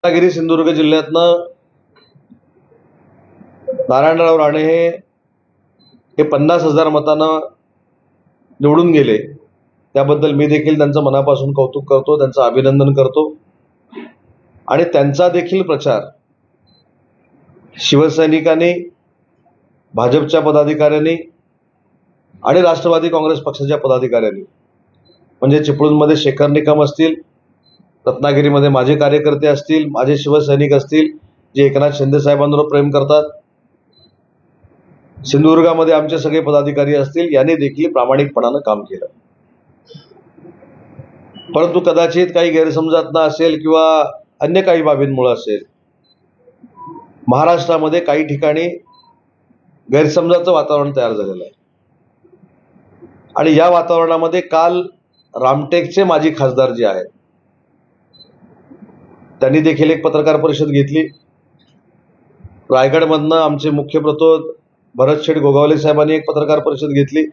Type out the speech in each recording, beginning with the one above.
रत्नागिरी सिंधुदुर्ग जिल्ह्यातनं नारायणराव राणे हे 50,000 मतांना निवडून गेले. त्याबद्दल मी देखील त्यांचं मनापासून कौतुक करतो, त्यांचं अभिनंदन करतो. आणि त्यांचा देखील प्रचार शिवसैनिकांनी, भाजपच्या पदाधिकाऱ्यांनी आणि राष्ट्रवादी काँग्रेस पक्षाच्या पदाधिकाऱ्यांनी, म्हणजे चिपळूणमध्ये शेखर निकम असतील, रत्नागिरीमध्ये माझे कार्यकर्ते असतील, माझे शिवसैनिक असतील जे एकनाथ शिंदे साहेबांवर प्रेम करतात, सिंधुदुर्गामध्ये आमचे सगळे पदाधिकारी असतील, यांनी देखील प्रामाणिकपणानं काम केलं. परंतु कदाचित काही गैरसमजात असेल किंवा अन्य काही बाबींमुळे असेल, महाराष्ट्रामध्ये काही ठिकाणी गैरसमजाचं वातावरण तयार झालेलं आहे. आणि या वातावरणामध्ये काल रामटेकचे माजी खासदार जे आहेत त्यांनी देखील एक पत्रकार परिषद घेतली. रायगडमधनं आमचे मुख्य प्रतोद भरत शेठ गोगावले साहेबांनी एक पत्रकार परिषद घेतली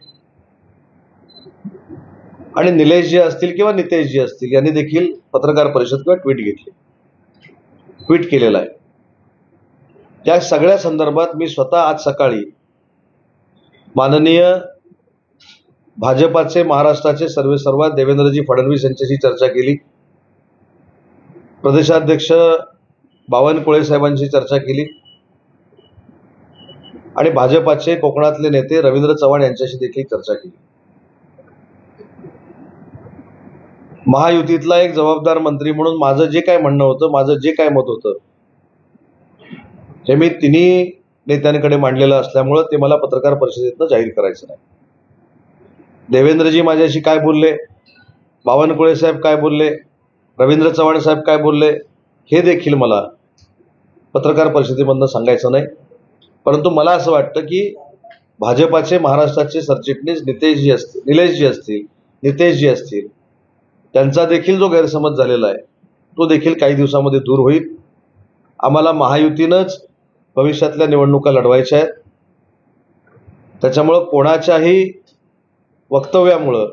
आणि निलेशजी असतील किंवा नितेशजी असतील यांनी देखील पत्रकार परिषद किंवा ट्विट केलेलं आहे. या सगळ्या संदर्भात मी स्वतः आज सकाळी माननीय भाजपाचे महाराष्ट्राचे सर्वेसर्वा देवेंद्रजी फडणवीस यांच्याशी चर्चा केली, प्रदेशाध्यक्ष बावनकुळे साहेबांशी चर्चा केली आणि भाजपाचे कोकणातले नेते रवींद्र चव्हाण यांच्याशी देखील चर्चा केली. महायुतीतला एक जबाबदार मंत्री म्हणून माझं जे काय म्हणणं होतं, माझं जे काय मत होतं, हे मी तिन्ही नेत्यांकडे मांडलेलं असल्यामुळं ते मला पत्रकार परिषदेतनं जाहीर करायचं नाही. देवेंद्रजी माझ्याशी काय बोलले, बावनकुळे साहेब काय बोलले, रवींद्र चव्हाण साहेब काय बोलले, हे देखील मला पत्रकार परिषदेमधनं सांगायचं नाही. परंतु मला असं वाटतं की भाजपाचे महाराष्ट्राचे सरचिटणीस निलेशजी असतील, नितेशजी असतील, त्यांचा देखील जो गैरसमज झालेला आहे तो देखील काही दिवसामध्ये दूर होईल. आम्हाला महायुतीनंच भविष्यातल्या निवडणुका लढवायच्या आहेत. त्याच्यामुळं कोणाच्याही वक्तव्यामुळं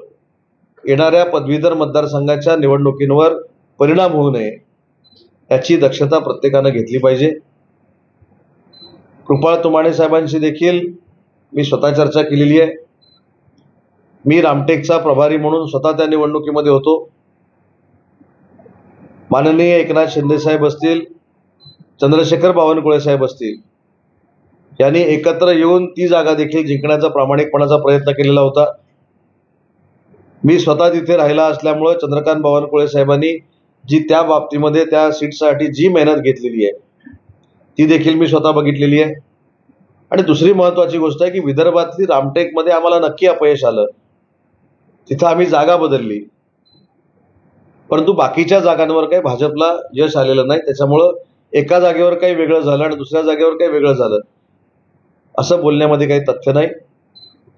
येणाऱ्या पदवीधर मतदारसंघाच्या निवडणुकींवर परिणाम होऊ नये याची दक्षता प्रत्येकानं घेतली पाहिजे. कृपाळ तुमाणे साहेबांशी देखील मी स्वतः चर्चा केलेली आहे. मी रामटेकचा प्रभारी म्हणून स्वतः त्या निवडणुकीमध्ये होतो. माननीय एकनाथ शिंदे साहेब असतील, चंद्रशेखर बावनकुळे साहेब असतील, यांनी एकत्र येऊन ती जागा देखील जिंकण्याचा प्रामाणिकपणाचा प्रयत्न केलेला होता. मी स्वतः तिथे राहिला असल्यामुळं चंद्रकांत बावनकुळे साहेबांनी जी त्या बाबतीमध्ये त्या सीटसाठी जी मेहनत घेतलेली आहे ती देखील मी स्वतः बघितलेली आहे. आणि दुसरी महत्त्वाची गोष्ट आहे की विदर्भातली रामटेकमध्ये आम्हाला नक्की अपयश आलं, तिथं आम्ही जागा बदलली, परंतु बाकीच्या जागांवर काही भाजपला यश आलेलं नाही. त्याच्यामुळं एका जागेवर काही वेगळं झालं आणि दुसऱ्या जागेवर काही वेगळं झालं असं बोलण्यामध्ये काही तथ्य नाही.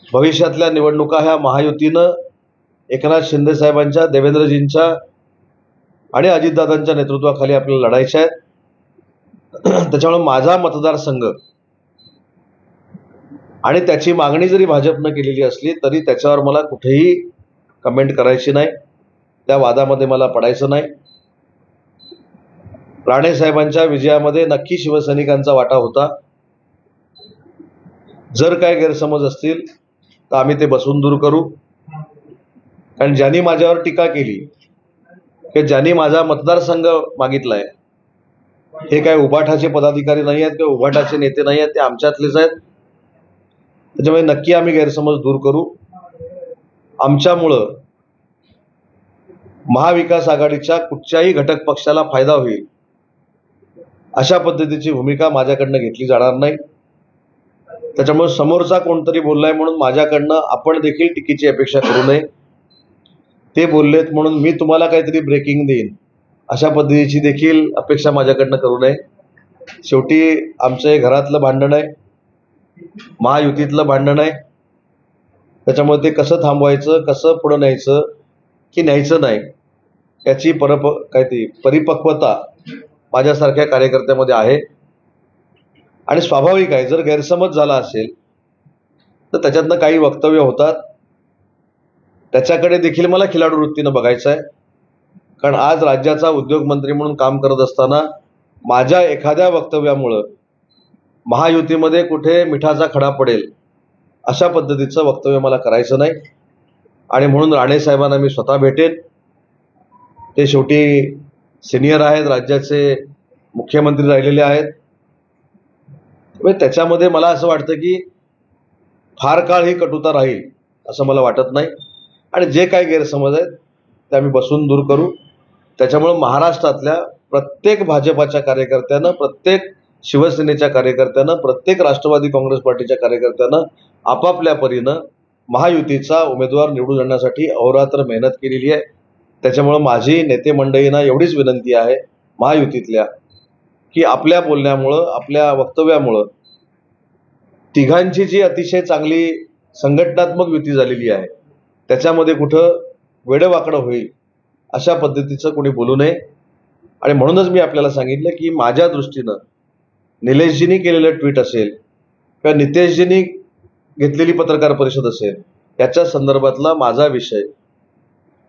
भविष्यातल्या निवडणुका ह्या महायुतीनं एकनाथ शिंदे साहेबांच्या, देवेंद्रजींच्या आणि अजितदादांच्या नेतृत्वाखाली आपल्याला लढायच्या आहेत. त्याच्यामुळे माझा मतदारसंघ आणि त्याची मागणी जरी भाजपनं केलेली असली तरी त्याच्यावर मला कुठेही कमेंट करायची नाही, त्या वादामध्ये मला पडायचं नाही. राणे साहेबांच्या विजयामध्ये नक्की शिवसैनिकांचा वाटा होता. जर काय गैरसमज असतील तर आम्ही ते बसून दूर करू. कारण ज्यांनी माझ्यावर टीका केली की ज्यांनी माझा मतदारसंघ मागितलाय हे काय उभाटाचे पदाधिकारी नाही आहेत किंवा उभाटाचे नेते नाही आहेत, ते आमच्यातलेच आहेत. त्याच्यामुळे नक्की आम्ही गैरसमज दूर करू. आमच्यामुळं महाविकास आघाडीच्या कुठच्याही घटक पक्षाला फायदा होईल अशा पद्धतीची भूमिका माझ्याकडनं घेतली जाणार नाही. त्याच्यामुळे समोरचा कोणतरी बोललाय म्हणून माझ्याकडनं आपण देखील टीकेची अपेक्षा करू नये. ते बोललेत म्हणून मी तुम्हाला काहीतरी ब्रेकिंग देईन अशा पद्धतीची देखील अपेक्षा माझ्याकडनं करू नये. शेवटी आमचं हे घरातलं भांडण आहे, महायुतीतलं भांडण आहे. त्याच्यामुळे ते कसं थांबवायचं, कसं पुढं न्यायचं की न्यायचं नाही याची परिपक्वता माझ्यासारख्या कार्यकर्त्यामध्ये आहे. आणि स्वाभाविक आहे, जर गैरसमज झाला असेल तर त्याच्यातनं काही वक्तव्य होतात, त्याच्याकडे देखील मला खिलाडू वृत्तीनं बघायचं आहे. कारण आज राज्याचा उद्योगमंत्री म्हणून काम करत असताना माझ्या एखाद्या वक्तव्यामुळं महायुतीमध्ये कुठे मिठाचा खडा पडेल अशा पद्धतीचं वक्तव्य मला करायचं नाही. आणि म्हणून राणे साहेबांना मी स्वतः भेटेन. ते शेवटी सिनियर आहेत, राज्याचे मुख्यमंत्री राहिलेले आहेत. त्याच्यामध्ये मला असं वाटतं की फार काळ ही कटुता राहील असं मला वाटत नाही. आणि जे काही गैरसमज आहेत ते आम्ही बसून दूर करू. त्याच्यामुळं महाराष्ट्रातल्या प्रत्येक भाजपाच्या कार्यकर्त्यानं, प्रत्येक शिवसेनेच्या कार्यकर्त्यानं, प्रत्येक राष्ट्रवादी काँग्रेस पार्टीच्या कार्यकर्त्यानं आपापल्या परीनं महायुतीचा उमेदवार निवडून आणण्यासाठी अहोरात्र मेहनत केलेली आहे. त्याच्यामुळं माझी नेते मंडळींना एवढीच विनंती आहे महायुतीतल्या की आपल्या बोलण्यामुळं, आपल्या वक्तव्यामुळं तिघांची जी अतिशय चांगली संघटनात्मक युती झालेली आहे त्याच्यामध्ये कुठं वेडवाकडं होईल अशा पद्धतीचं कोणी बोलू नये. आणि म्हणूनच मी आपल्याला सांगितलं की माझ्या दृष्टीनं निलेशजींनी केलेलं ट्विट असेल किंवा नितेशजींनी घेतलेली पत्रकार परिषद असेल याच्या संदर्भातला माझा विषय,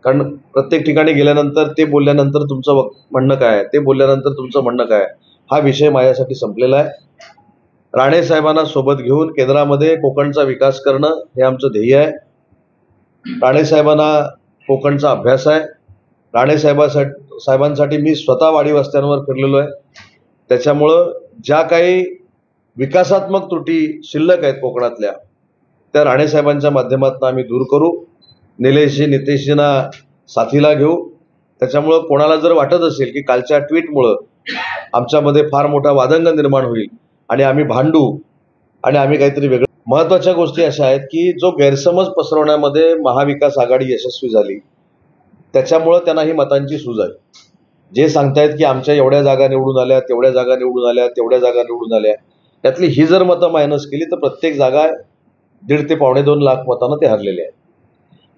कारण प्रत्येक ठिकाणी गेल्यानंतर ते बोलल्यानंतर तुमचं म्हणणं काय, ते बोलल्यानंतर तुमचं म्हणणं काय, हा विषय माझ्यासाठी संपलेला आहे. राणे साहेबांना सोबत घेऊन केंद्रामध्ये कोकणचा विकास करणं हे आमचं ध्येय आहे. राणे साहेबांना कोकणचा अभ्यास आहे. राणे साहेबांसाठी मी स्वतः वाडी वस्त्यांवर फिरलेलो आहे. त्याच्यामुळं ज्या काही विकासात्मक त्रुटी शिल्लक आहेत कोकणातल्या त्या राणे साहेबांच्या माध्यमातून आम्ही दूर करू. निलेशजी, नितेशजींना साथीला घेऊ. त्याच्यामुळं कोणाला जर वाटत असेल की कालच्या ट्विटमुळं आमच्यामध्ये फार मोठा वादंग निर्माण होईल आणि आम्ही भांडू आणि आम्ही काहीतरी वेगळं, महत्त्वाच्या गोष्टी अशा आहेत की जो गैरसमज पसरवण्यामध्ये महाविकास आघाडी यशस्वी झाली त्याच्यामुळं त्यांना ही मतांची सूज आहे. जे सांगतायत की आमच्या एवढ्या जागा निवडून आल्या, तेवढ्या जागा निवडून आल्या, तेवढ्या जागा निवडून आल्या, त्यातली ही जर मतं मायनस केली तर प्रत्येक जागा 1.5 ते 2.25 लाख मतांना ते हरलेले आहेत.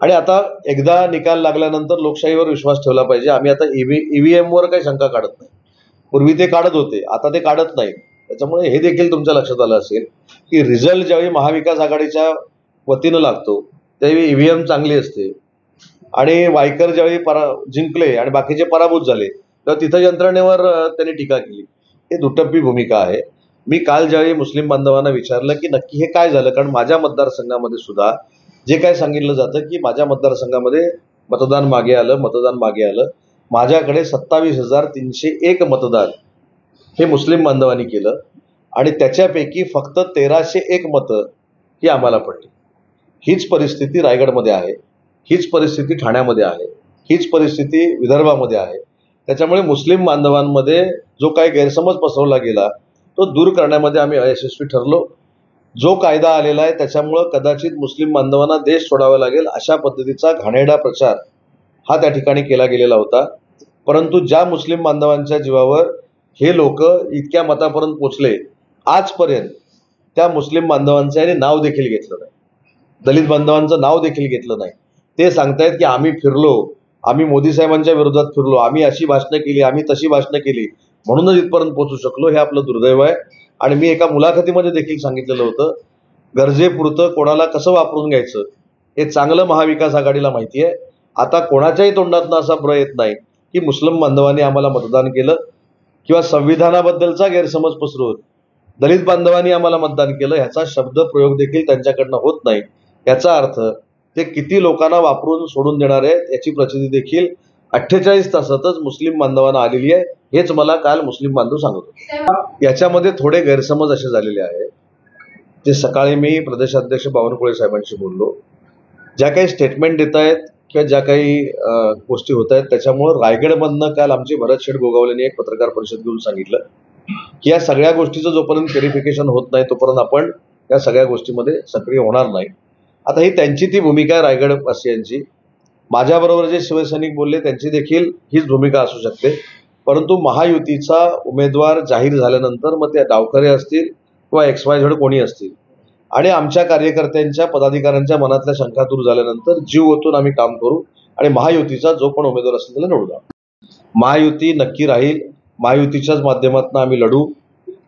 आणि आता एकदा निकाल लागल्यानंतर लोकशाहीवर विश्वास ठेवला पाहिजे. आम्ही आता ईव्हीएमवर काही शंका काढत नाही. पूर्वी ते काढत होते, आता ते काढत नाहीत. त्याच्यामुळे हे देखील तुमच्या लक्षात आलं असेल की रिझल्ट ज्यावेळी महाविकास आघाडीच्या वतीनं लागतो त्यावेळी ईव्हीएम चांगली असते आणि वायकर ज्यावेळी जिंकले आणि बाकीचे पराभूत झाले तेव्हा तिथं यंत्रणेवर त्यांनी टीका केली. हे दुटप्पी भूमिका आहे. मी काल ज्यावेळी मुस्लिम बांधवांना विचारलं की नक्की हे काय झालं, कारण माझ्या मतदारसंघामध्ये सुद्धा जे काय सांगितलं जातं की माझ्या मतदारसंघामध्ये मतदान मागे आलं. माझ्याकडे 27,301 मतदान हे मुस्लिम बांधवांनी केलं आणि त्याच्यापैकी फक्त 1,301 मतं ही आम्हाला पडली. हीच परिस्थिती रायगडमध्ये आहे, हीच परिस्थिती ठाण्यामध्ये आहे, हीच परिस्थिती विदर्भामध्ये आहे. त्याच्यामुळे मुस्लिम बांधवांमध्ये जो काही गैरसमज पसरवला गेला तो दूर करण्यामध्ये आम्ही अयशस्वी ठरलो. जो कायदा आलेला आहे त्याच्यामुळं कदाचित मुस्लिम बांधवांना देश सोडावा लागेल अशा पद्धतीचा घाणेरडा प्रचार हा त्या ठिकाणी केला गेलेला होता. परंतु ज्या मुस्लिम बांधवांच्या जीवावर हे लोक इतक्या मतापर्यंत पोचले, आजपर्यंत त्या मुस्लिम बांधवांचं याने नाव देखील घेतलं नाही, दलित बांधवांचं नाव देखील घेतलं नाही. ते सांगतायत की आम्ही फिरलो, आम्ही मोदी साहेबांच्या विरोधात फिरलो, आम्ही अशी भाषणं केली, आम्ही तशी भाषणं केली, म्हणूनच इथपर्यंत पोहोचू शकलो. हे आपलं दुर्दैव आहे. आणि मी एका मुलाखतीमध्ये देखील सांगितलेलं होतं, गरजेपुरतं कोणाला कसं वापरून घ्यायचं हे चांगलं महाविकास आघाडीला माहिती आहे. आता कोणाच्याही तोंडातनं असा प्र येत नाही की मुस्लिम बांधवांनी आम्हाला मतदान केलं किंवा संविधानाबद्दलचा गैरसमज पसरवून दलित बांधवांनी आम्हाला मतदान केलं ह्याचा शब्द प्रयोग देखील त्यांच्याकडनं होत नाही. याचा अर्थ ते किती लोकांना वापरून सोडून देणार आहेत याची प्रचिती देखील 48 तासातच मुस्लिम बांधवांना आलेली आहे. हेच मला काल मुस्लिम बांधव सांगत होते. याच्यामध्ये थोडे गैरसमज असे झालेले आहेत जे सकाळी मी प्रदेशाध्यक्ष बावनकुळे साहेबांशी बोललो. ज्या काही स्टेटमेंट देत आहेत किंवा ज्या काही गोष्टी होत आहेत त्याच्यामुळं रायगडमधनं काल आमचे भरत शेठ गोगावलेंनी एक पत्रकार परिषद घेऊन सांगितलं की या सगळ्या गोष्टीचं जोपर्यंत व्हेरिफिकेशन होत नाही तोपर्यंत आपण या सगळ्या गोष्टीमध्ये सक्रिय होणार नाही. आता ही त्यांची ती भूमिका आहे रायगडवासियांची. माझ्याबरोबर जे शिवसैनिक बोलले त्यांची देखील हीच भूमिका असू शकते. परंतु महायुतीचा उमेदवार जाहीर झाल्यानंतर मग ते डावखरे असतील किंवा XYZ कोणी असतील आणि आमच्या कार्यकर्त्यांच्या पदाधिकाऱ्यांच्या मनातल्या शंका दूर झाल्यानंतर जीव ओतून आम्ही काम करू आणि महायुतीचा जो पण उमेदवार असेल त्याला निवडू. महायुती नक्की राहील. महायुतीच्याच माध्यमातून आम्ही लढू.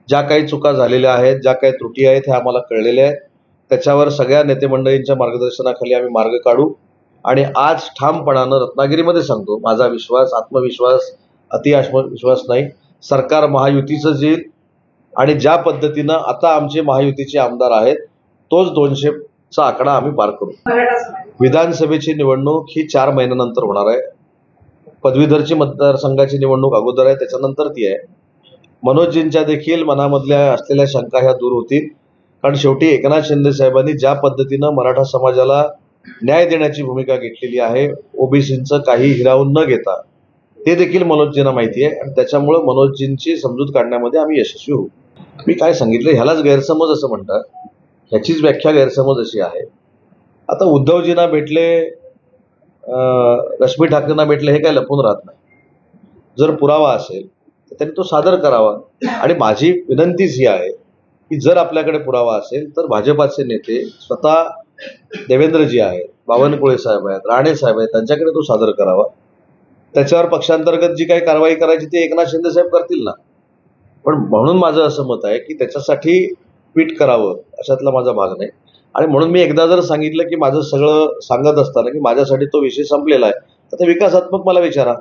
ज्या काही चुका झालेल्या आहेत, ज्या काही त्रुटी आहेत हे आम्हाला कळलेल्या आहेत. त्याच्यावर सगळ्या नेते मंडळींच्या मार्गदर्शनाखाली आम्ही मार्ग काढू आणि आज ठामपणानं रत्नागिरीमध्ये सांगतो, माझा विश्वास, आत्मविश्वास, अति आत्मविश्वास नाही, सरकार महायुतीचंच येईल आणि ज्या पद्धतीनं आता आमचे महायुतीचे आमदार आहेत तोच 200चा आकडा आम्ही पार करू. विधानसभेची निवडणूक ही 4 महिन्यानंतर होणार आहे. पदवीधरची मतदारसंघाची निवडणूक अगोदर आहे, त्याच्यानंतर ती आहे. मनोजजींच्या देखील मनामधल्या असलेल्या शंका ह्या दूर होतील, कारण शेवटी एकनाथ शिंदे साहेबांनी ज्या पद्धतीनं मराठा समाजाला न्याय देण्याची भूमिका घेतलेली आहे, ओबीसींचं काही हिरावून न घेता, ते देखील मनोजजींना माहिती आहे आणि त्याच्यामुळे मनोजजींची समजूत काढण्यामध्ये आम्ही यशस्वी होऊ. मी काय सांगितलं ह्यालाच गैरसमज असं म्हणतात, ह्याचीच व्याख्या गैरसमज अशी आहे. आता उद्धवजींना भेटले, रश्मी ठाकरेंना भेटले, हे काय लपून राहत नाही. जर पुरावा असेल तर त्यांनी तो सादर करावा. आणि माझी विनंतीच ही आहे की जर आपल्याकडे पुरावा असेल तर भाजपाचे नेते स्वतः देवेंद्रजी आहेत, बावनकुळे साहेब आहेत, राणे साहेब आहेत, त्यांच्याकडे तो सादर करावा. त्याच्यावर पक्षांतर्गत जी काही कारवाई करायची ती एकनाथ शिंदे साहेब करतील ना. पण म्हणून माझं असं मत आहे की त्याच्यासाठी ट्विट करावं अशातला माझा भाग नाही. आणि म्हणून मी एकदा जर सांगितलं की माझं सगळं सांगत असताना की माझ्यासाठी तो विषय संपलेला आहे, तर ते विकासात्मक मला विचारा.